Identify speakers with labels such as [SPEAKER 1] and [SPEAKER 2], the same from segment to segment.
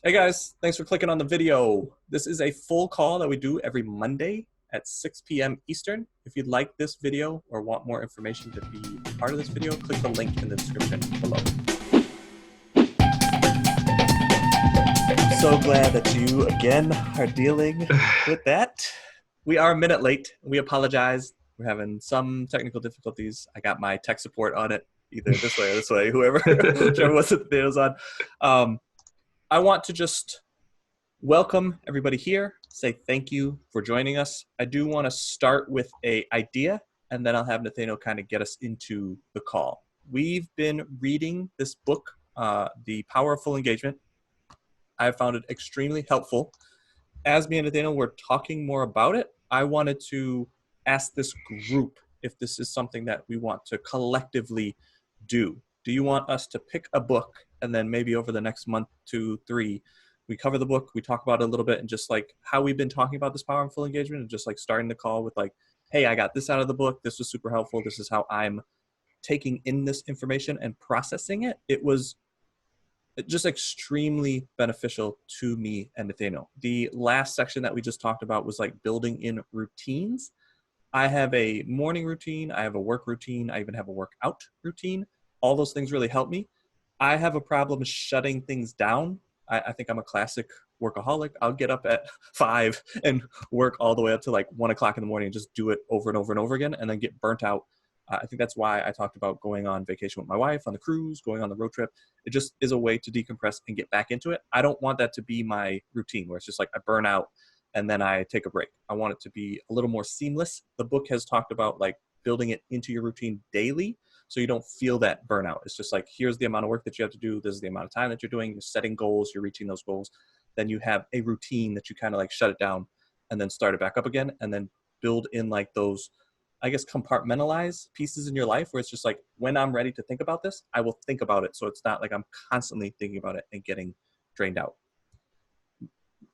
[SPEAKER 1] Hey guys, thanks for clicking on the video. This is a full call that we do every Monday at 6 p.m. Eastern. If you'd like this video or want more information to be part of this video, click the link in the description below. I'm so glad that you again are dealing with that. We are a minute late. We apologize. We're having some technical difficulties. I got my tech support on it, either this way or this way, whichever was the video's on. I want to just welcome everybody here, say thank you for joining us. I do want to start with an idea, and then I'll have Nathaniel kind of get us into the call. We've been reading this book, The Power of Full Engagement. I found it extremely helpful. As me and Nathaniel were talking more about it, I wanted to ask this group if this is something that we want to collectively do. Do you want us to pick a book and then maybe over the next month, 2, 3, we cover the book, we talk about it a little bit, and just like how we've been talking about this power and full engagement, and just like starting the call with like, hey, I got this out of the book. This was super helpful. This is how I'm taking in this information and processing it. It was just extremely beneficial to me and Nathaniel. The last section that we just talked about was like building in routines. I have a morning routine. I have a work routine. I even have a workout routine. All those things really help me. I have a problem shutting things down. I think I'm a classic workaholic. I'll get up at 5 and work all the way up to like 1 o'clock in the morning and just do it over and over and over again and then get burnt out. I think that's why I talked about going on vacation with my wife on the cruise, going on the road trip. It just is a way to decompress and get back into it. I don't want that to be my routine where it's just like I burn out and then I take a break. I want it to be a little more seamless. The book has talked about like building it into your routine daily so you don't feel that burnout. It's just like, here's the amount of work that you have to do. This is the amount of time that you're doing. You're setting goals. You're reaching those goals. Then you have a routine that you kind of like shut it down and then start it back up again and then build in like those, I guess, compartmentalize pieces in your life where it's just like, when I'm ready to think about this, I will think about it. So it's not like I'm constantly thinking about it and getting drained out.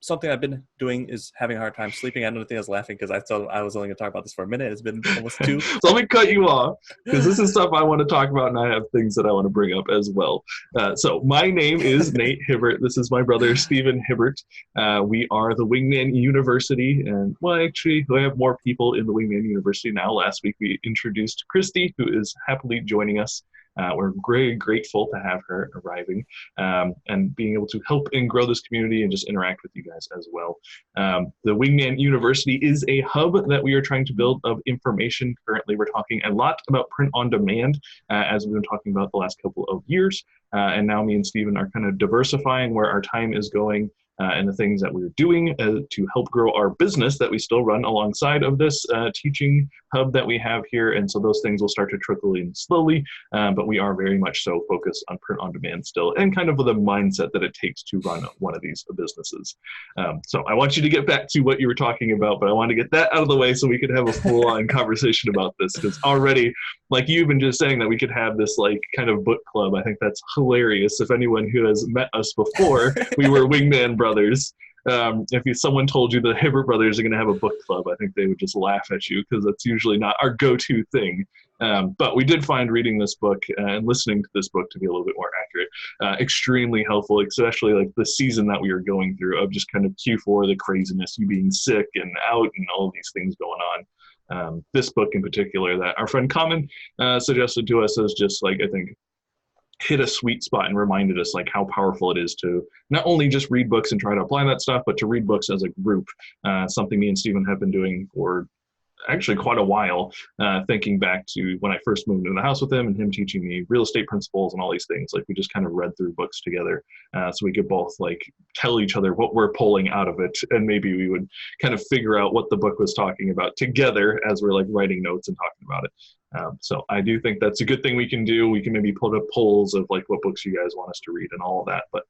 [SPEAKER 1] Something I've been doing is having a hard time sleeping. I know Nathan was laughing because I thought I was only going to talk about this for a minute. It's been almost 2.
[SPEAKER 2] So let me cut you off because this is stuff I want to talk about and I have things that I want to bring up as well. So my name is Nate Hibbert. This is my brother, Stephen Hibbert. We are the Wingman University. And well, actually, we have more people in the Wingman University now. Last week, we introduced Christy, who is happily joining us. We're very grateful to have her arriving and being able to help and grow this community and just interact with you guys as well. The Wingman University is a hub that we are trying to build of information. Currently, we're talking a lot about print on demand, as we've been talking about the last couple of years. And now me and Stephen are kind of diversifying where our time is going and the things that we're doing to help grow our business that we still run alongside of this teaching hub that we have here. And so those things will start to trickle in slowly, but we are very much so focused on print on demand still and kind of with a mindset that it takes to run one of these businesses. So I want you to get back to what you were talking about, but I want to get that out of the way so we could have a full-on conversation about this, because already, like you've been just saying, that we could have this like kind of book club. I think that's hilarious. If anyone who has met us before, we were Wingman Brothers. If someone told you the Hibbert brothers are going to have a book club, I think they would just laugh at you because that's usually not our go-to thing. But we did find reading this book and listening to this book to be a little bit more accurate, extremely helpful, especially like the season that we were going through of just kind of Q4, the craziness, you being sick and out and all of these things going on. This book in particular that our friend Common suggested to us as just like, I think, hit a sweet spot and reminded us like how powerful it is to not only just read books and try to apply that stuff, but to read books as a group. Something me and Stephen have been doing for actually quite a while, thinking back to when I first moved into the house with him and him teaching me real estate principles and all these things. Like we just kind of read through books together so we could both like tell each other what we're pulling out of it, and maybe we would kind of figure out what the book was talking about together as we're like writing notes and talking about it. So I do think that's a good thing we can do. We can maybe put up polls of like what books you guys want us to read and all of that. But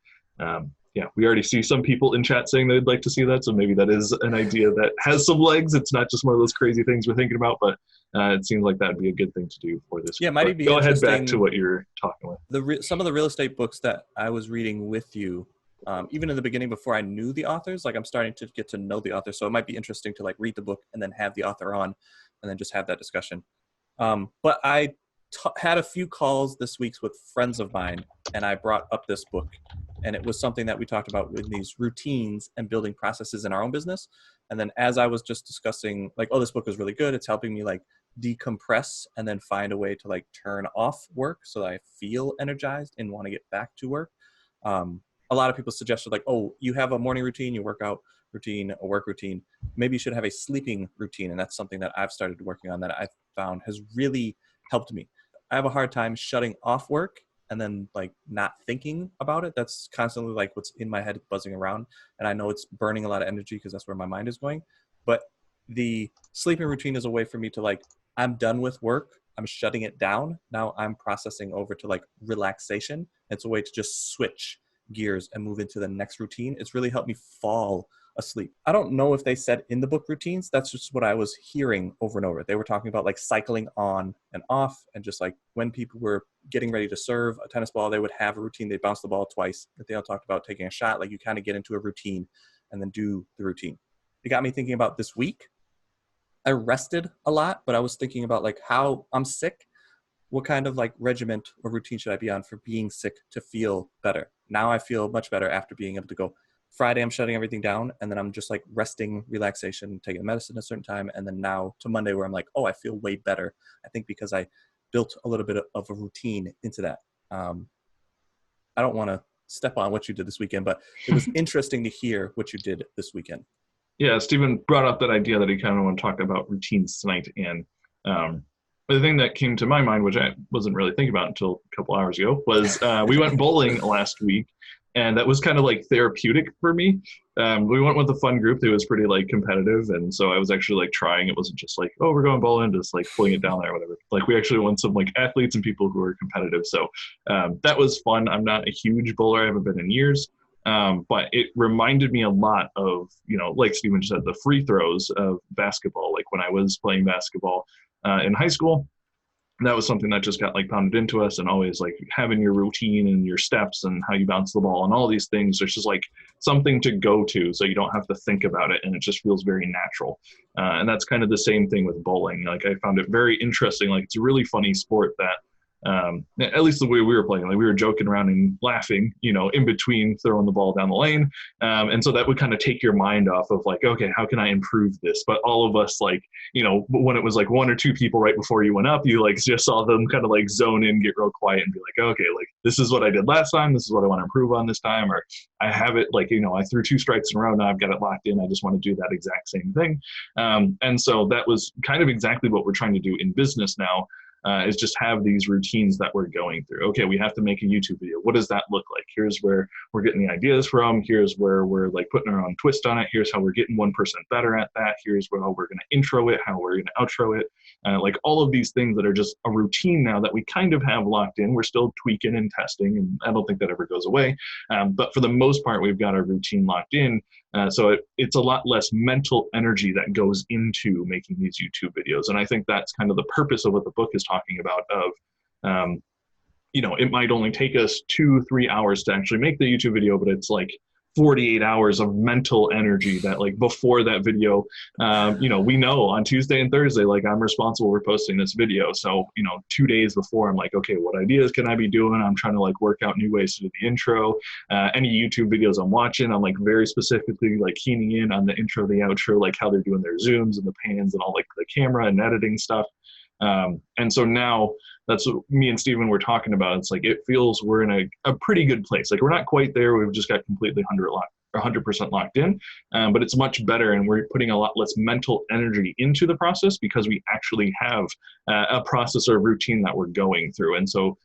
[SPEAKER 2] yeah, we already see some people in chat saying they'd like to see that. So maybe that is an idea that has some legs. It's not just one of those crazy things we're thinking about, but it seems like that'd be a good thing to do for this.
[SPEAKER 1] Yeah, might be
[SPEAKER 2] go ahead back to what you're talking with.
[SPEAKER 1] Some of the real estate books that I was reading with you, even in the beginning before I knew the authors, like I'm starting to get to know the author. So it might be interesting to like read the book and then have the author on and then just have that discussion. But I had a few calls this week with friends of mine, and I brought up this book, And it was something that we talked about with these routines and building processes in our own business. And then as I was just discussing, like, oh, this book is really good. It's helping me like decompress and then find a way to like turn off work so that I feel energized and want to get back to work. A lot of people suggested like, oh, you have a morning routine, you workout routine, a work routine. Maybe you should have a sleeping routine. And that's something that I've started working on that I found has really helped me. I have a hard time shutting off work and then like not thinking about it. That's constantly like what's in my head buzzing around. And I know it's burning a lot of energy because that's where my mind is going. But the sleeping routine is a way for me to like, I'm done with work. I'm shutting it down. Now I'm processing over to like relaxation. It's a way to just switch gears and move into the next routine. It's really helped me fall asleep. I don't know if they said in the book routines. That's just what I was hearing over and over. They were talking about like cycling on and off, and just like when people were getting ready to serve a tennis ball, they would have a routine. They'd bounce the ball twice. They all talked about taking a shot. Like you kind of get into a routine and then do the routine. It got me thinking about this week. I rested a lot, but I was thinking about like how I'm sick. What kind of like regiment or routine should I be on for being sick to feel better? Now I feel much better after being able to go Friday, I'm shutting everything down, and then I'm just like resting, relaxation, taking the medicine at a certain time. And then now to Monday where I'm like, oh, I feel way better. I think because I built a little bit of a routine into that. I don't want to step on what you did this weekend, but it was interesting to hear what you did this weekend.
[SPEAKER 2] Yeah, Stephen brought up that idea that he kind of want to talk about routines tonight. And the thing that came to my mind, which I wasn't really thinking about until a couple hours ago, was we went bowling last week. And that was kind of like therapeutic for me. We went with a fun group that was pretty like competitive. And so I was actually like trying. It wasn't just like, oh, we're going bowling, just like pulling it down there or whatever. Like we actually went some like athletes and people who were competitive. So that was fun. I'm not a huge bowler. I haven't been in years. But it reminded me a lot of, you know, like Steven just said, the free throws of basketball. Like when I was playing basketball in high school, that was something that just got like pounded into us, and always like having your routine and your steps and how you bounce the ball and all these things. There's just like something to go to, so you don't have to think about it, and it just feels very natural. And that's kind of the same thing with bowling. Like I found it very interesting. Like it's a really funny sport that, at least the way we were playing, like we were joking around and laughing, you know, in between throwing the ball down the lane. And so that would kind of take your mind off of like, okay, how can I improve this? But all of us, like, you know, when it was like one or two people right before you went up, you like just saw them kind of like zone in, get real quiet and be like, okay, like this is what I did last time. This is what I want to improve on this time. Or I have it like, you know, I threw 2 strikes in a row. Now I've got it locked in. I just want to do that exact same thing. And so that was kind of exactly what we're trying to do in business now. Is just have these routines that we're going through. Okay, we have to make a YouTube video. What does that look like? Here's where we're getting the ideas from. Here's where we're like putting our own twist on it. Here's how we're getting 1% better at that. Here's how we're going to intro it, how we're going to outro it. Like all of these things that are just a routine now that we kind of have locked in. We're still tweaking and testing, and I don't think that ever goes away. But for the most part, we've got our routine locked in. So it's a lot less mental energy that goes into making these YouTube videos. And I think that's kind of the purpose of what the book is talking about of, you know, it might only take us 2-3 hours to actually make the YouTube video, but it's like 48 hours of mental energy that like before that video, you know, we know on Tuesday and Thursday, like I'm responsible for posting this video. So, you know, 2 days before I'm like, okay, what ideas can I be doing? I'm trying to like work out new ways to do the intro. Any YouTube videos I'm watching, I'm like very specifically like keening in on the intro, the outro, like how they're doing their zooms and the pans and all like the camera and editing stuff. And so now that's what me and Steven were talking about. It's like, it feels we're in a pretty good place. Like we're not quite there. We've just got completely 100% locked in, but it's much better. And we're putting a lot less mental energy into the process because we actually have a process or routine that we're going through. And so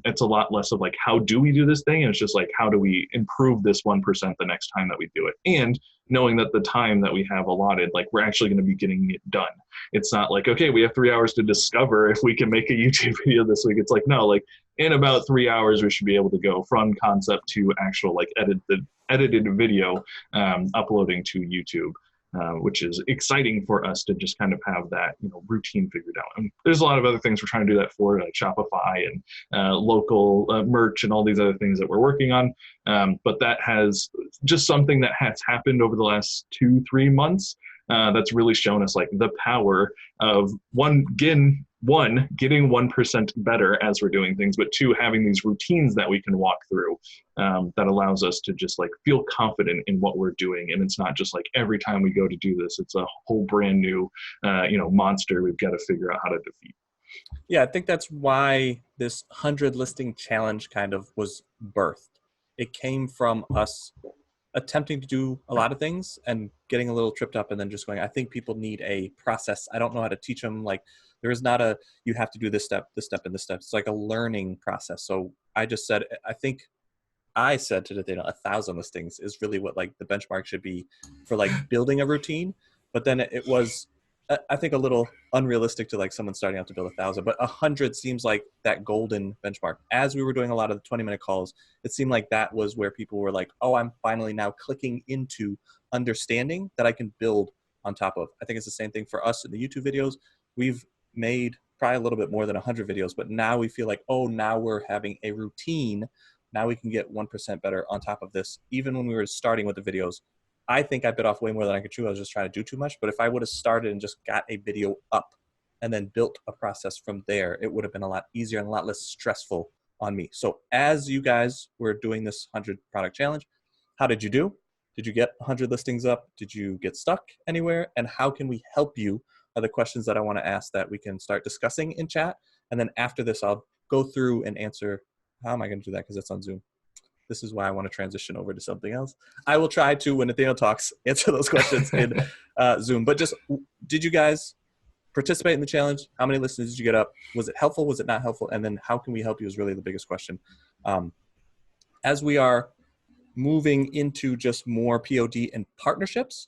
[SPEAKER 2] it's a lot less of like, how do we do this thing? And it's just like, how do we improve this 1% the next time that we do it? And knowing that the time that we have allotted, like we're actually going to be getting it done. It's not like, okay, we have 3 hours to discover if we can make a YouTube video this week. It's like, no, like in about 3 hours, we should be able to go from concept to actual like edited video uploading to YouTube. Which is exciting for us to just kind of have that, you know, routine figured out. And there's a lot of other things we're trying to do that for, like Shopify and local merch and all these other things that we're working on. But that has just something that has happened over the last 2-3 months that's really shown us like the power of one, again, one, getting 1% better as we're doing things, but two, having these routines that we can walk through that allows us to just like feel confident in what we're doing. And it's not just like every time we go to do this, it's a whole brand new, monster we've got to figure out how to defeat.
[SPEAKER 1] Yeah, I think that's why this 100 listing challenge kind of was birthed. It came from us attempting to do a lot of things and getting a little tripped up and then just going, I think people need a process. I don't know how to teach them. Like, there is not a, you have to do this step, and this step. It's like a learning process. So I just said, I said to Nathaniel, 1,000 listings is really what like the benchmark should be for like building a routine. But then it was, I think, a little unrealistic to like someone starting out to build 1,000, but 100 seems like that golden benchmark. As we were doing a lot of the 20-minute calls, it seemed like that was where people were like, oh, I'm finally now clicking into understanding that I can build on top of. I think it's the same thing for us in the YouTube videos. We've made probably a little bit more than 100 videos, but now we feel like, oh, now we're having a routine. Now we can get 1% better on top of this. Even when we were starting with the videos, I think I bit off way more than I could chew. I was just trying to do too much. But if I would have started and just got a video up and then built a process from there, it would have been a lot easier and a lot less stressful on me. So as you guys were doing this 100 product challenge, how did you do? Did you get 100 listings up? Did you get stuck anywhere? And how can we help you are the questions that I want to ask that we can start discussing in chat. And then after this, I'll go through and answer. How am I going to do that? Because it's on Zoom. This is why I want to transition over to something else. I will try to, when Nathaniel talks, answer those questions in Zoom. But just, did you guys participate in the challenge? How many listens did you get up? Was it helpful? Was it not helpful? And then how can we help you is really the biggest question. As we are moving into just more POD and partnerships,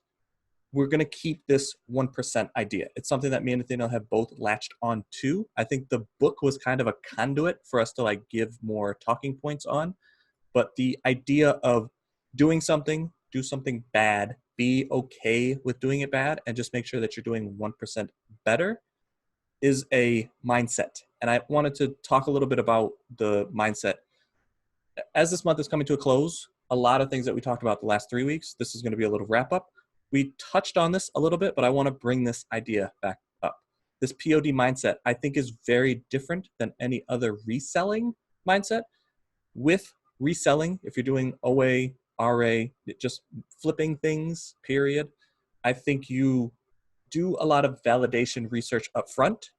[SPEAKER 1] we're going to keep this 1% idea. It's something that me and Nathaniel have both latched on to. I think the book was kind of a conduit for us to like give more talking points on. But the idea of doing something, do something bad, be okay with doing it bad, and just make sure that you're doing 1% better is a mindset. And I wanted to talk a little bit about the mindset. As this month is coming to a close, a lot of things that we talked about the last 3 weeks, this is going to be a little wrap up. We touched on this a little bit, but I want to bring this idea back up. This POD mindset, I think, is very different than any other reselling mindset. With reselling, if you're doing OA, RA, just flipping things, period, I think you do a lot of validation research up front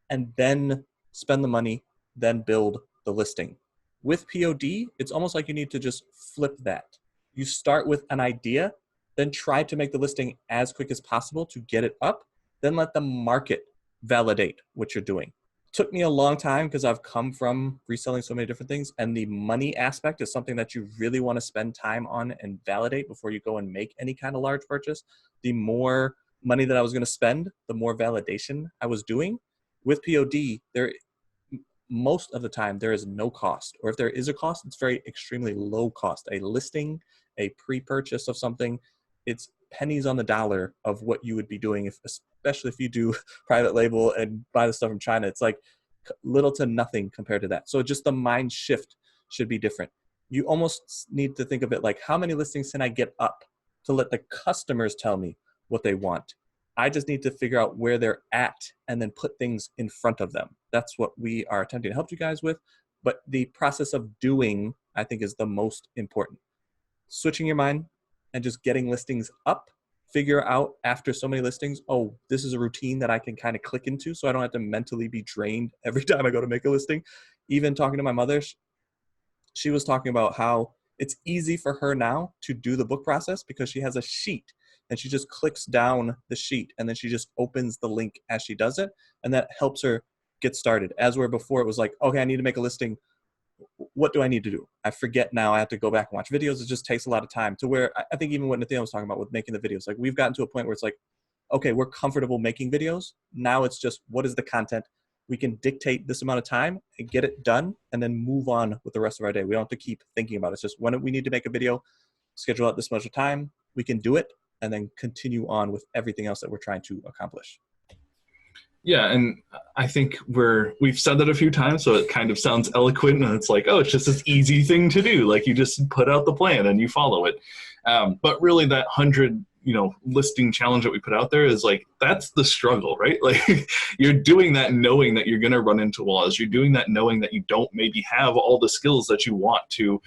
[SPEAKER 1] and then spend the money, then build the listing. With POD, it's almost like you need to just flip that. You start with an idea, then try to make the listing as quick as possible to get it up, then let the market validate what you're doing. Took me a long time because I've come from reselling so many different things, and the money aspect is something that you really want to spend time on and validate before you go and make any kind of large purchase. The more money that I was going to spend, the more validation I was doing. With POD, most of the time there is no cost, or if there is a cost, it's very extremely low cost. A listing, a pre-purchase of something, it's pennies on the dollar of what you would be doing, especially if you do private label and buy the stuff from China. It's like little to nothing compared to that. So just the mind shift should be different. You almost need to think of it like, how many listings can I get up to let the customers tell me what they want? I just need to figure out where they're at and then put things in front of them. That's what we are attempting to help you guys with. But the process of doing, I think, is the most important. Switching your mind and just getting listings up. Figure out after so many listings, oh, this is a routine that I can kind of click into so I don't have to mentally be drained every time I go to make a listing. Even talking to my mother, she was talking about how it's easy for her now to do the book process because she has a sheet and she just clicks down the sheet and then she just opens the link as she does it. And that helps her get started. As where before it was like, okay, I need to make a listing. What do I need to do? I forget now. I have to go back and watch videos. It just takes a lot of time, to where I think even what Nathaniel was talking about with making the videos, like we've gotten to a point where it's like, okay, we're comfortable making videos. Now it's just, what is the content? We can dictate this amount of time and get it done and then move on with the rest of our day. We don't have to keep thinking about it. It's just when we need to make a video, schedule out this much of time, we can do it and then continue on with everything else that we're trying to accomplish.
[SPEAKER 2] Yeah, and I think we've said that a few times, so it kind of sounds eloquent, and it's like, oh, it's just this easy thing to do. Like, you just put out the plan and you follow it. But really, that 100 listing challenge that we put out there is like, that's the struggle, right? Like you're doing that knowing that you're going to run into walls. You're doing that knowing that you don't maybe have all the skills that you want to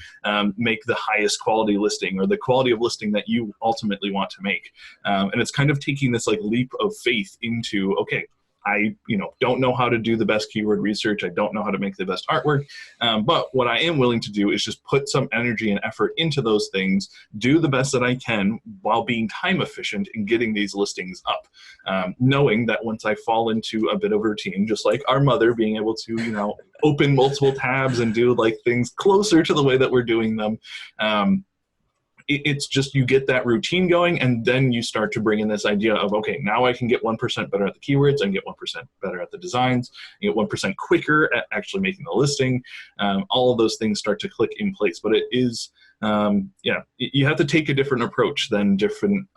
[SPEAKER 2] make the highest quality listing or the quality of listing that you ultimately want to make. And it's kind of taking this like leap of faith into, okay, I don't know how to do the best keyword research. I don't know how to make the best artwork. But what I am willing to do is just put some energy and effort into those things, do the best that I can while being time efficient in getting these listings up. Knowing that once I fall into a bit of routine, just like our mother being able to, open multiple tabs and do like things closer to the way that we're doing them. It's just you get that routine going, and then you start to bring in this idea of, okay, now I can get 1% better at the keywords, I can get 1% better at the designs, you get 1% quicker at actually making the listing. All of those things start to click in place. But it is, you have to take a different approach than different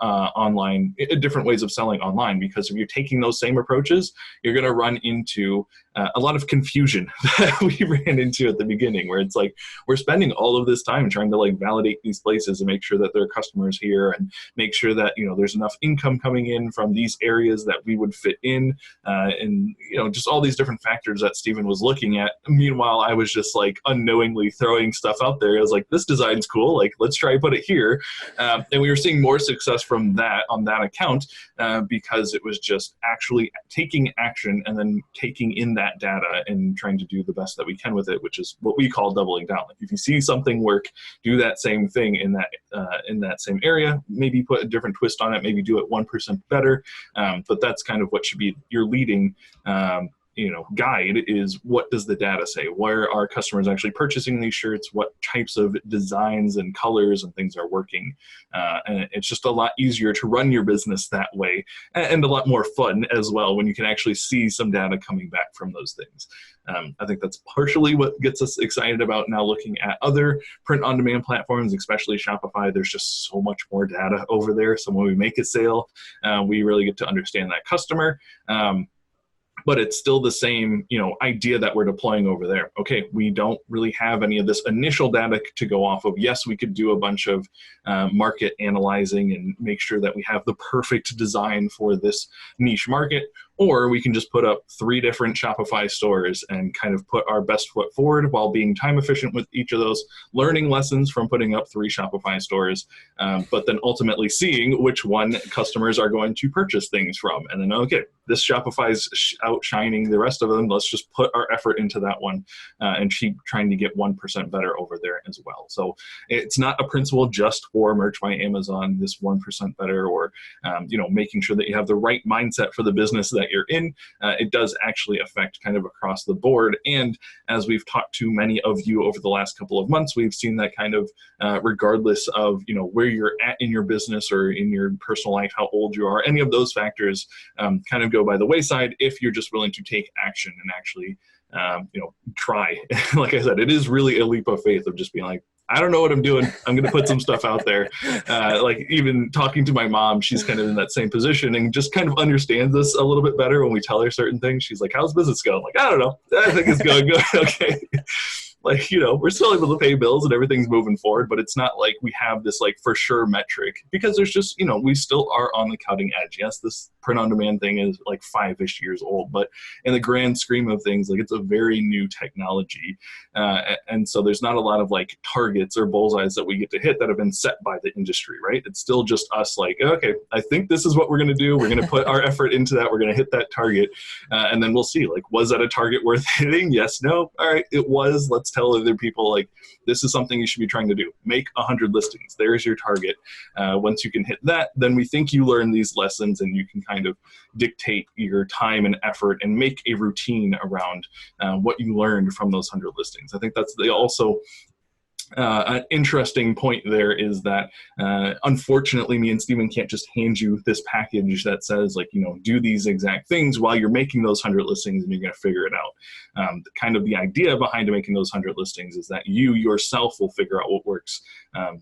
[SPEAKER 2] different ways of selling online, because if you're taking those same approaches, you're going to run into a lot of confusion that we ran into at the beginning, where it's like we're spending all of this time trying to like validate these places and make sure that there are customers here and make sure that there's enough income coming in from these areas that we would fit in, and just all these different factors that Stephen was looking at. Meanwhile, I was just like unknowingly throwing stuff out there. I was like, this design's cool, like let's try and put it here, and we were seeing more success from that on that account, because it was just actually taking action and then taking in that data and trying to do the best that we can with it, which is what we call doubling down. Like if you see something work, do that same thing in that same area, maybe put a different twist on it, maybe do it 1% better, but that's kind of what should be your leading guide, is what does the data say? Where are customers actually purchasing these shirts? What types of designs and colors and things are working? And it's just a lot easier to run your business that way, and a lot more fun as well when you can actually see some data coming back from those things. I think that's partially what gets us excited about now looking at other print-on-demand platforms, especially Shopify. There's just so much more data over there. So when we make a sale, we really get to understand that customer. But it's still the same, idea that we're deploying over there. Okay, we don't really have any of this initial data to go off of. Yes, we could do a bunch of market analyzing and make sure that we have the perfect design for this niche market, or we can just put up 3 different Shopify stores and kind of put our best foot forward while being time efficient with each of those, learning lessons from putting up 3 Shopify stores, but then ultimately seeing which one customers are going to purchase things from. And then, okay, this Shopify's outshining the rest of them. Let's just put our effort into that one and keep trying to get 1% better over there as well. So it's not a principle just for Merch by Amazon, this 1% better, or making sure that you have the right mindset for the business that you're in. It does actually affect kind of across the board. And as we've talked to many of you over the last couple of months, we've seen that kind of regardless of where you're at in your business or in your personal life, how old you are, any of those factors kind of go by the wayside if you're just willing to take action and actually try. Like I said, it is really a leap of faith of just being like, I don't know what I'm doing. I'm going to put some stuff out there. Like even talking to my mom, she's kind of in that same position and just kind of understands this a little bit better when we tell her certain things. She's like, how's business going? I'm like, I don't know. I think it's going good. Okay. Like, we're still able to pay bills and everything's moving forward, but it's not like we have this like for sure metric, because there's just, we still are on the cutting edge. Yes, this print on demand thing is like 5-ish years old, but in the grand scheme of things, like it's a very new technology. And so there's not a lot of like targets or bullseyes that we get to hit that have been set by the industry, right? It's still just us like, okay, I think this is what we're going to do. We're going to put our effort into that. We're going to hit that target. And then we'll see, like, was that a target worth hitting? Yes, no. All right, it was. Let's tell other people, like, this is something you should be trying to do. Make 100 listings. There's your target. Once you can hit that, then we think you learn these lessons and you can kind of dictate your time and effort and make a routine around what you learned from those 100 listings. I think that's also an interesting point there is that unfortunately me and Stephen can't just hand you this package that says like, do these exact things while you're making those 100 listings and you're going to figure it out. Kind of the idea behind making those 100 listings is that you yourself will figure out what works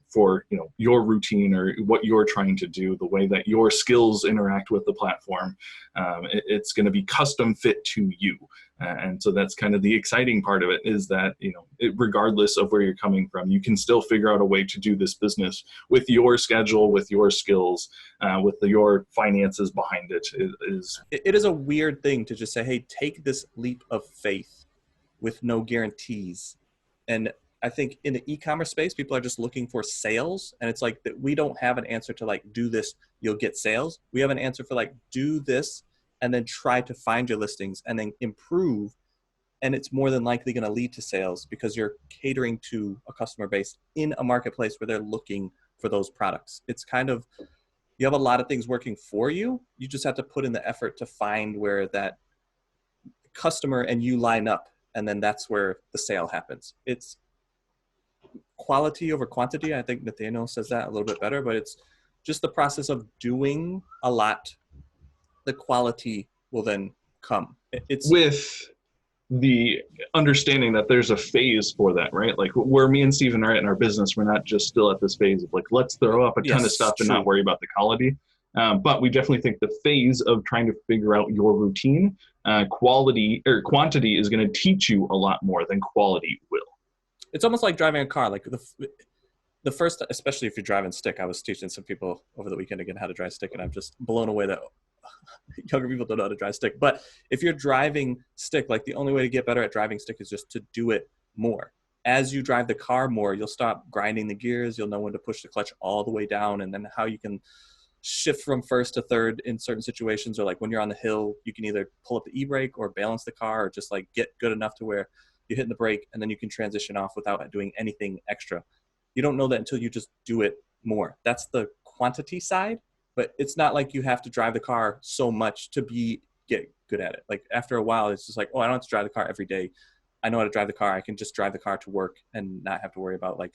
[SPEAKER 2] for your routine or what you're trying to do, the way that your skills interact with the platform. It's going to be custom fit to you. And so that's kind of the exciting part of it, is that, regardless of where you're coming from, you can still figure out a way to do this business with your schedule, with your skills, with your finances behind it.
[SPEAKER 1] It is a weird thing to just say, hey, take this leap of faith with no guarantees. And I think in the e-commerce space, people are just looking for sales. And it's like that we don't have an answer to like, do this, you'll get sales. We have an answer for like, do this, and then try to find your listings and then improve. And it's more than likely going to lead to sales because you're catering to a customer base in a marketplace where they're looking for those products. It's kind of, you have a lot of things working for you. You just have to put in the effort to find where that customer and you line up. And then that's where the sale happens. It's quality over quantity. I think Nathaniel says that a little bit better, but it's just the process of doing a lot. The quality will then come. It's
[SPEAKER 2] with the understanding that there's a phase for that, right? Like where me and Steven are at in our business, we're not just still at this phase of like, let's throw up a ton of stuff and not worry about the quality. But we definitely think the phase of trying to figure out your routine, quality or quantity is going to teach you a lot more than quality will.
[SPEAKER 1] It's almost like driving a car. Like the first, especially if you're driving stick, I was teaching some people over the weekend again how to drive stick, and I'm just blown away that younger people don't know how to drive stick. But if you're driving stick, like the only way to get better at driving stick is just to do it more. As you drive the car more, you'll stop grinding the gears. You'll know when to push the clutch all the way down, and then how you can shift from first to third in certain situations, or like when you're on the hill, you can either pull up the e-brake or balance the car, or just like get good enough to where you're hitting the brake and then you can transition off without doing anything extra. You don't know that until you just do it more. That's the quantity side, but it's not like you have to drive the car so much to get good at it. Like after a while, it's just like, oh, I don't have to drive the car every day. I know how to drive the car. I can just drive the car to work and not have to worry about like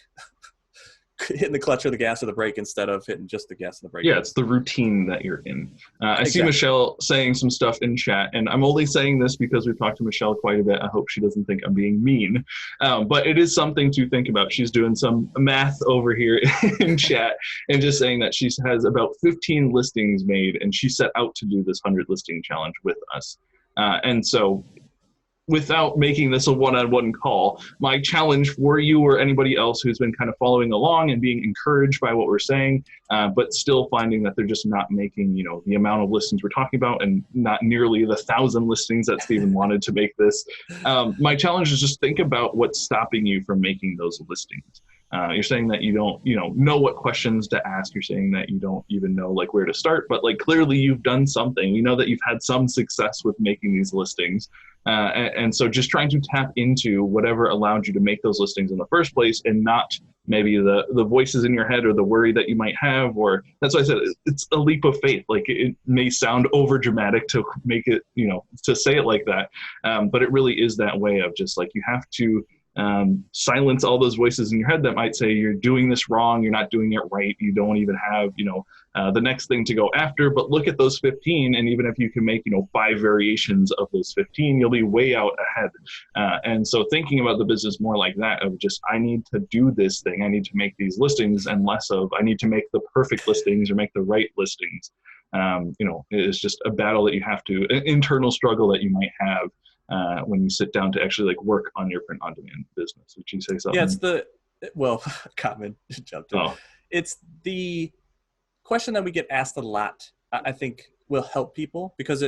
[SPEAKER 1] hitting the clutch or the gas or the brake instead of hitting just the gas and the brake.
[SPEAKER 2] Yeah, it's the routine that you're in. I see Michelle saying some stuff in chat, and I'm only saying this because we've talked to Michelle quite a bit. I hope she doesn't think I'm being mean, but it is something to think about. She's doing some math over here in chat and just saying that she has about 15 listings made, and she set out to do this 100 listing challenge with us. And so without making this a one-on-one call, my challenge for you or anybody else who's been kind of following along and being encouraged by what we're saying, but still finding that they're just not making, the amount of listings we're talking about, and not nearly the 1,000 listings that Steven wanted to make this. My challenge is just think about what's stopping you from making those listings. You're saying that you don't, know what questions to ask. You're saying that you don't even know like where to start, but like clearly you've done something. We know that you've had some success with making these listings. And so just trying to tap into whatever allowed you to make those listings in the first place, and not maybe the voices in your head or the worry that you might have, or that's why I said it's a leap of faith. Like it may sound over dramatic to make it, to say it like that. But it really is that way of just like, you have to silence all those voices in your head that might say you're doing this wrong, you're not doing it right, you don't even have the next thing to go after. But look at those 15, and even if you can make 5 variations of those 15, you'll be way out ahead. And so thinking about the business more like that, of just I need to do this thing, I need to make these listings, and less of I need to make the perfect listings or make the right listings. It's just a battle that you have to, an internal struggle that you might have when you sit down to actually like work on your print on demand business. Would you say something?
[SPEAKER 1] Yeah, Common jumped in. Oh. It's the question that we get asked a lot, I think will help people, because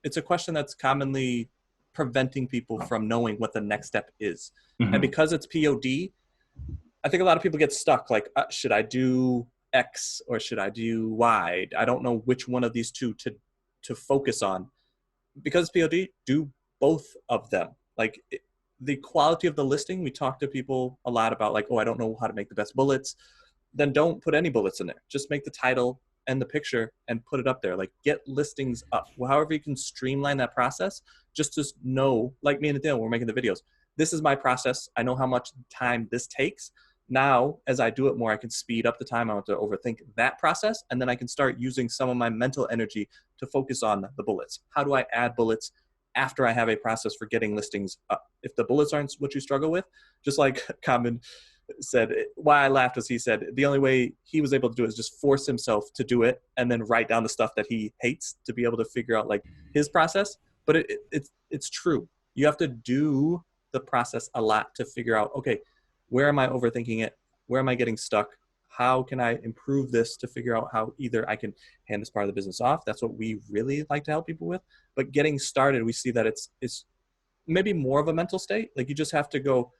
[SPEAKER 1] it's a question that's commonly preventing people from knowing what the next step is. Mm-hmm. And because it's POD, I think a lot of people get stuck like, should I do X or should I do Y? I don't know which one of these two to focus on. Because it's POD, do both of them. Like the quality of the listing, we talk to people a lot about like, oh, I don't know how to make the best bullets. Then don't put any bullets in there. Just make the title and the picture and put it up there. Like get listings up. Well, however you can streamline that process, just to know, like me and Nathaniel, we're making the videos. This is my process. I know how much time this takes. Now, as I do it more, I can speed up the time. I don't have to overthink that process. And then I can start using some of my mental energy to focus on the bullets. How do I add bullets after I have a process for getting listings up? If the bullets aren't what you struggle with, just like Common said, why I laughed was he said the only way he was able to do it is just force himself to do it and then write down the stuff that he hates to be able to figure out like his process. But it's true. You have to do the process a lot to figure out, okay, where am I overthinking it? Where am I getting stuck? How can I improve this to figure out how either I can hand this part of the business off? That's what we really like to help people with. But getting started, we see that it's maybe more of a mental state. Like you just have to go,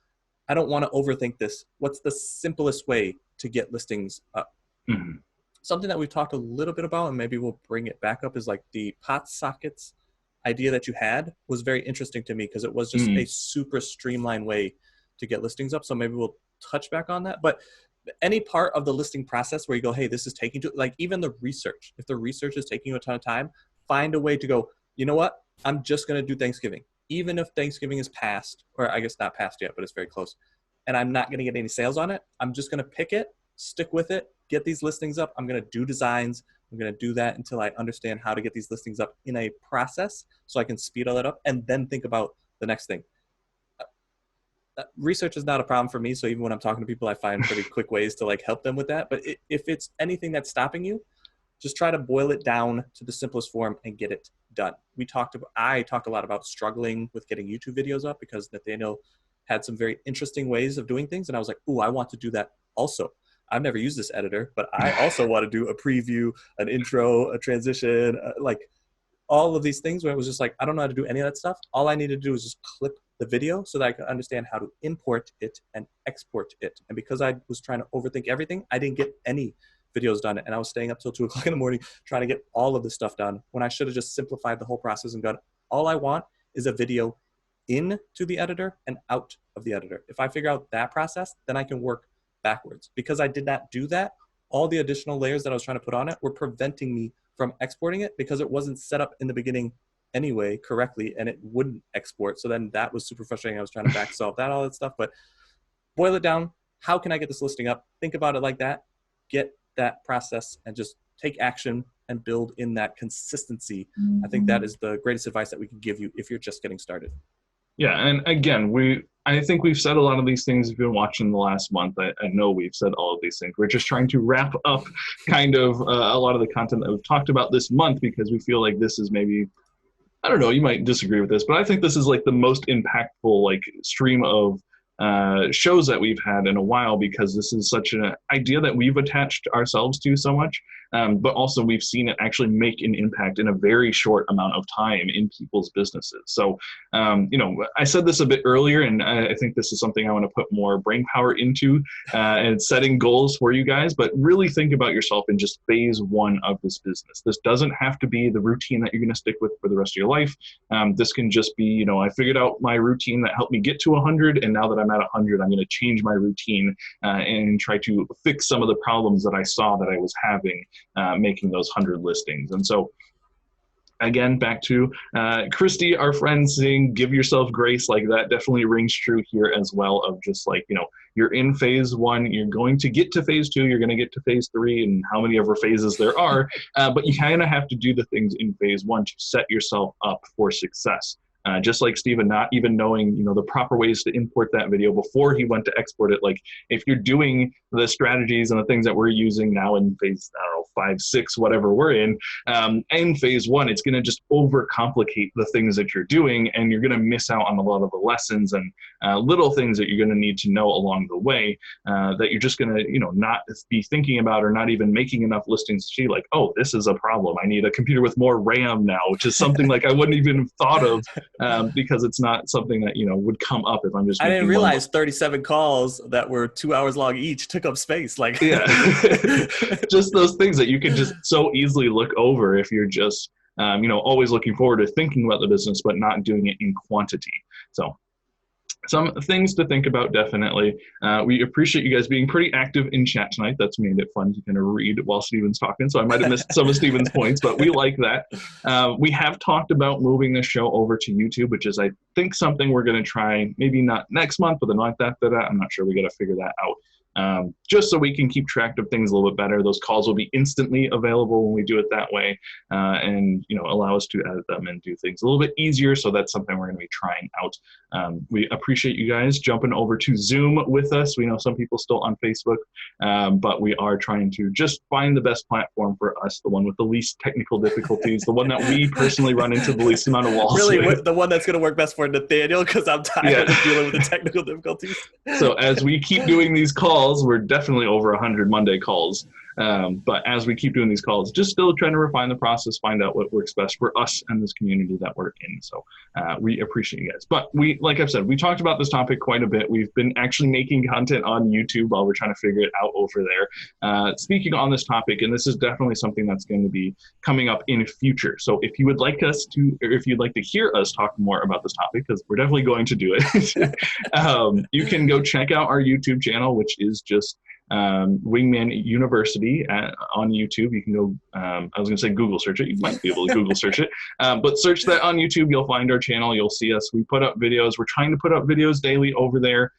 [SPEAKER 1] I don't want to overthink this. What's the simplest way to get listings up?
[SPEAKER 2] Mm-hmm.
[SPEAKER 1] Something that we've talked a little bit about, and maybe we'll bring it back up, is like the pot sockets idea that you had was very interesting to me because it was just a super streamlined way to get listings up. So maybe we'll touch back on that. But any part of the listing process where you go, hey, this is taking like even the research, if the research is taking you a ton of time, find a way to go, you know what? I'm just going to do Thanksgiving. Even if Thanksgiving is past, or I guess not past yet, but it's very close, and I'm not going to get any sales on it, I'm just going to pick it, stick with it, get these listings up. I'm going to do designs. I'm going to do that until I understand how to get these listings up in a process so I can speed all that up and then think about the next thing. Research is not a problem for me. So even when I'm talking to people, I find pretty quick ways to like help them with that. But if it's anything that's stopping you, just try to boil it down to the simplest form and get it done. I talked a lot about struggling with getting YouTube videos up because Nathaniel had some very interesting ways of doing things. And I was like, ooh, I want to do that also. I've never used this editor, but I also want to do a preview, an intro, a transition, like all of these things where it was just like, I don't know how to do any of that stuff. All I needed to do was just clip the video so that I could understand how to import it and export it. And because I was trying to overthink everything, I didn't get any videos done. And I was staying up till 2 o'clock in the morning trying to get all of this stuff done when I should have just simplified the whole process and gone, all I want is a video into the editor and out of the editor. If I figure out that process, then I can work backwards. Because I did not do that, all the additional layers that I was trying to put on it were preventing me from exporting it because it wasn't set up in the beginning anyway correctly and it wouldn't export. So then that was super frustrating. I was trying to back solve that, all that stuff. But boil it down. How can I get this listing up? Think about it like that. Get that process and just take action and build in that consistency. I think that is the greatest advice that we can give you if you're just getting started.
[SPEAKER 2] Yeah, and again, I think we've said a lot of these things. If you've been watching the last month, I know we've said all of these things. We're just trying to wrap up kind of a lot of the content that we've talked about this month because we feel like this is maybe, I don't know, you might disagree with this, but I think this is like the most impactful like stream of shows that we've had in a while because this is such an idea that we've attached ourselves to so much, but also we've seen it actually make an impact in a very short amount of time in people's businesses. So, I said this a bit earlier, and I think this is something I want to put more brain power into and setting goals for you guys, but really think about yourself in just phase one of this business. This doesn't have to be the routine that you're going to stick with for the rest of your life. This can just be, I figured out my routine that helped me get to 100, and now that I'm at 100, I'm going to change my routine and try to fix some of the problems that I saw that I was having making those 100 listings. And so again, back to Christy, our friend, saying, give yourself grace. Like that definitely rings true here as well of just like, you're in phase one, you're going to get to phase two, you're going to get to phase three and how many ever phases there are. But you kind of have to do the things in phase one to set yourself up for success. Just like Steven, not even knowing, the proper ways to import that video before he went to export it. Like if you're doing the strategies and the things that we're using now in phase, 5, 6, whatever we're in phase one, it's going to just overcomplicate the things that you're doing. And you're going to miss out on a lot of the lessons and little things that you're going to need to know along the way that you're just going to, not be thinking about or not even making enough listings to see like, oh, this is a problem. I need a computer with more RAM now, which is something like I wouldn't even have thought of. Because it's not something that, would come up if I'm just.
[SPEAKER 1] I didn't realize 37 calls that were 2 hours long each took up space. Like,
[SPEAKER 2] yeah, just those things that you can just so easily look over if you're just, always looking forward to thinking about the business, but not doing it in quantity. So some things to think about, definitely. We appreciate you guys being pretty active in chat tonight. That's made it fun to kind of read while Steven's talking, so I might have missed some of Steven's points, but we like that. We have talked about moving the show over to YouTube, which is, I think, something we're going to try, maybe not next month, but the month after that. I'm not sure. We got to figure that out. just so we can keep track of things a little bit better. Those calls will be instantly available when we do it that way, and allow us to edit them and do things a little bit easier. So that's something we're going to be trying out. We appreciate you guys jumping over to Zoom with us. We know some people still on Facebook, but we are trying to just find the best platform for us, the one with the least technical difficulties, the one that we personally run into the least amount of walls
[SPEAKER 1] really
[SPEAKER 2] with.
[SPEAKER 1] The one that's going to work best for Nathaniel, because I'm tired of dealing with the technical difficulties.
[SPEAKER 2] So as we keep doing these calls, we're definitely over 100 Monday calls. But as we keep doing these calls, just still trying to refine the process, find out what works best for us and this community that we're in. So we appreciate you guys. But like I've said, we talked about this topic quite a bit. We've been actually making content on YouTube while we're trying to figure it out over there. Speaking on this topic, and this is definitely something that's going to be coming up in the future. So if you would like us to, or if you'd like to hear us talk more about this topic, because we're definitely going to do it, you can go check out our YouTube channel, which is just WingMan University on YouTube. You can go, I was going to say Google search it. You might be able to Google search it. But search that on YouTube. You'll find our channel. You'll see us. We put up videos. We're trying to put up videos daily over there.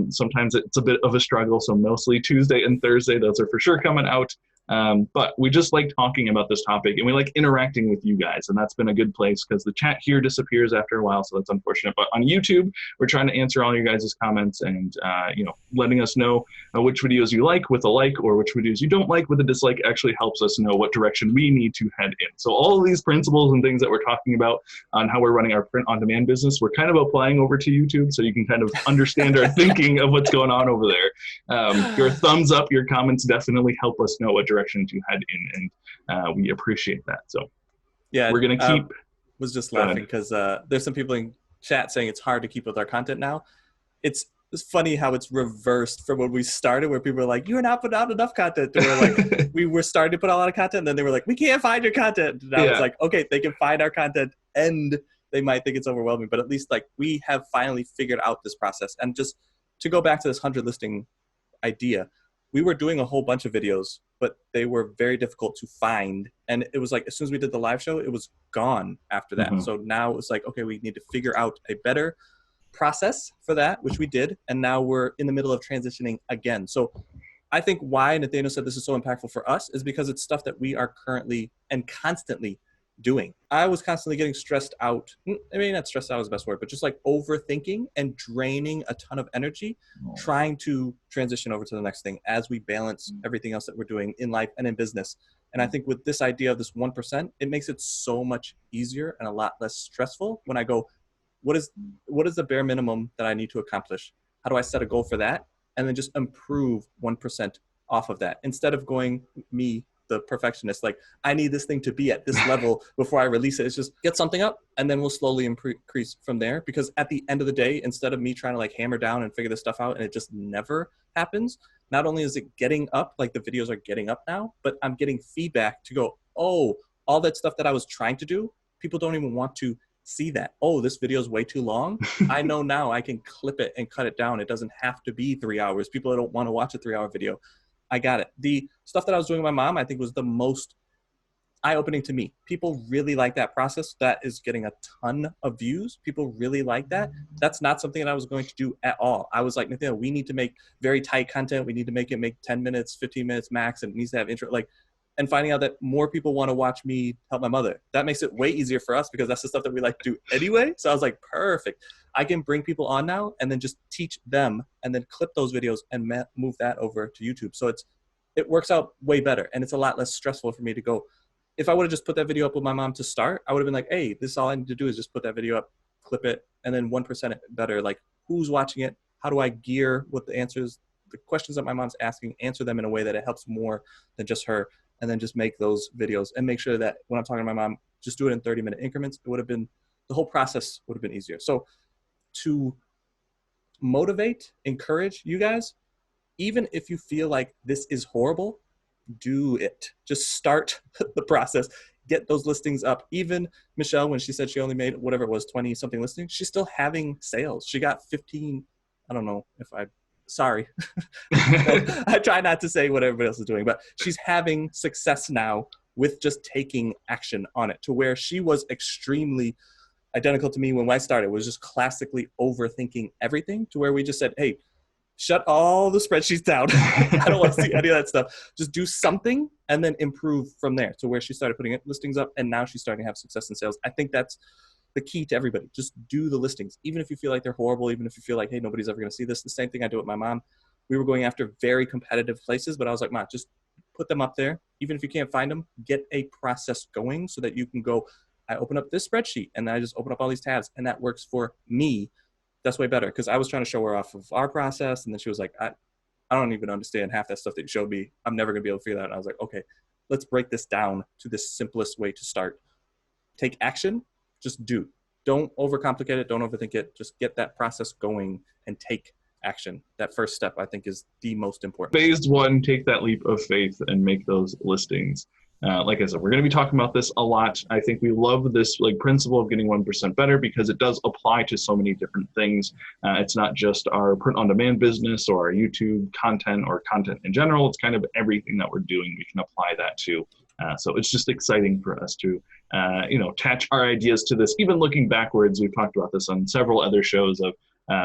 [SPEAKER 2] Sometimes it's a bit of a struggle. So mostly Tuesday and Thursday, those are for sure coming out. But we just like talking about this topic, and we like interacting with you guys, and that's been a good place because the chat here disappears after a while, so that's unfortunate. But on YouTube, we're trying to answer all your guys' comments and letting us know which videos you like with a like, or which videos you don't like with a dislike actually helps us know what direction we need to head in. So all of these principles and things that we're talking about on how we're running our print-on-demand business, we're kind of applying over to YouTube, so you can kind of understand our thinking of what's going on over there. Your thumbs up, your comments definitely help us know what direction to head in, and we appreciate that. So
[SPEAKER 1] yeah,
[SPEAKER 2] we're gonna keep.
[SPEAKER 1] Was just laughing because there's some people in chat saying it's hard to keep with our content now. It's funny how it's reversed from when we started, where people were like, "You're not putting out enough content." And we're like, we were starting to put out a lot of content, and then they were like, "We can't find your content." And I was like, "Okay, they can find our content, and they might think it's overwhelming, but at least like we have finally figured out this process." And just to go back to this 100 listing idea, we were doing a whole bunch of videos, but they were very difficult to find. And it was like, as soon as we did the live show, it was gone after that. Mm-hmm. So now it's like, okay, we need to figure out a better process for that, which we did. And now we're in the middle of transitioning again. So I think why Nathaniel said this is so impactful for us is because it's stuff that we are currently and constantly doing. I was constantly getting stressed out. I mean, not stressed out is the best word, but just like overthinking and draining a ton of energy, trying to transition over to the next thing as we balance everything else that we're doing in life and in business. And I think with this idea of this 1%, it makes it so much easier and a lot less stressful when I go, what is the bare minimum that I need to accomplish? How do I set a goal for that? And then just improve 1% off of that, instead of going the perfectionist, like I need this thing to be at this level before I release it. It's just get something up and then we'll slowly increase from there. Because at the end of the day, instead of me trying to like hammer down and figure this stuff out and it just never happens, not only is it getting up, like the videos are getting up now, but I'm getting feedback to go, oh, all that stuff that I was trying to do, people don't even want to see that. Oh, this video is way too long. I know now I can clip it and cut it down. It doesn't have to be 3 hours. People don't want to watch a 3-hour video. I got it. The stuff that I was doing with my mom, I think was the most eye-opening to me. People really like that process. That is getting a ton of views. People really like that. That's not something that I was going to do at all. I was like, Nathaniel, we need to make very tight content. We need to make 10 minutes, 15 minutes max, and it needs to have intro. And finding out that more people want to watch me help my mother. That makes it way easier for us because that's the stuff that we like to do anyway. So I was like, perfect. I can bring people on now and then just teach them and then clip those videos and move that over to YouTube. So it works out way better and it's a lot less stressful for me to go. If I would have just put that video up with my mom to start, I would have been like, hey, this is all I need to do is just put that video up, clip it, and then 1% better. Like, who's watching it? How do I gear what the answers, the questions that my mom's asking, answer them in a way that it helps more than just her, and then just make those videos and make sure that when I'm talking to my mom, just do it in 30-minute increments. It would have been, the whole process would have been easier. So to motivate, encourage you guys, even if you feel like this is horrible, do it. Just start the process. Get those listings up. Even Michelle, when she said she only made whatever it was, 20 something listings, she's still having sales. She got 15. I don't know if sorry. I try not to say what everybody else is doing, but she's having success now with just taking action on it, to where she was extremely identical to me when I started, was just classically overthinking everything, to where we just said, hey, shut all the spreadsheets down. I don't want to see any of that stuff. Just do something and then improve from there to where she started putting listings up, and now she's starting to have success in sales. I think that's the key to everybody. Just do the listings. Even if you feel like they're horrible, even if you feel like, hey, nobody's ever going to see this. The same thing I do with my mom. We were going after very competitive places, but I was like, Ma, just put them up there. Even if you can't find them, get a process going so that you can go, I open up this spreadsheet and then I just open up all these tabs, and that works for me. That's way better, because I was trying to show her off of our process, and then she was like, I don't even understand half that stuff that you showed me. I'm never going to be able to figure that out. And I was like, okay, let's break this down to the simplest way to start. Take action, just do. Don't overcomplicate it, don't overthink it. Just get that process going and take action. That first step, I think, is the most important.
[SPEAKER 2] Phase one, take that leap of faith and make those listings. Like I said, we're going to be talking about this a lot. I think we love this principle of getting 1% better because it does apply to so many different things. It's not just our print-on-demand business or our YouTube content or content in general. It's kind of everything that we're doing we can apply that to. So it's just exciting for us to, attach our ideas to this. Even looking backwards, we've talked about this on several other shows of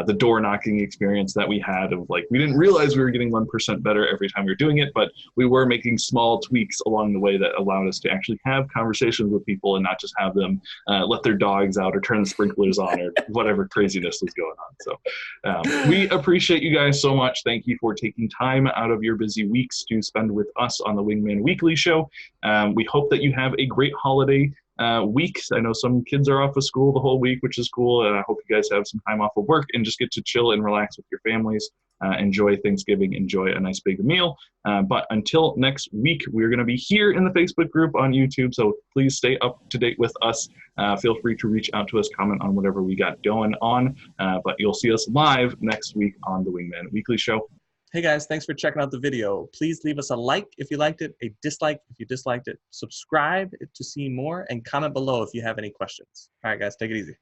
[SPEAKER 2] the door knocking experience that we had of we didn't realize we were getting 1% better every time we were doing it, but we were making small tweaks along the way that allowed us to actually have conversations with people and not just have them let their dogs out or turn the sprinklers on or whatever craziness was going on. So we appreciate you guys so much. Thank you for taking time out of your busy weeks to spend with us on the WingMan Weekly show. We hope that you have a great holiday weeks. I know some kids are off of school the whole week, which is cool. And I hope you guys have some time off of work and just get to chill and relax with your families. Enjoy Thanksgiving, enjoy a nice big meal. But until next week, we're going to be here in the Facebook group on YouTube. So please stay up to date with us. Feel free to reach out to us, comment on whatever we got going on. But you'll see us live next week on the WingMan Weekly show.
[SPEAKER 1] Hey guys, thanks for checking out the video. Please leave us a like if you liked it, a dislike if you disliked it, subscribe to see more, and comment below if you have any questions. All right, guys, take it easy.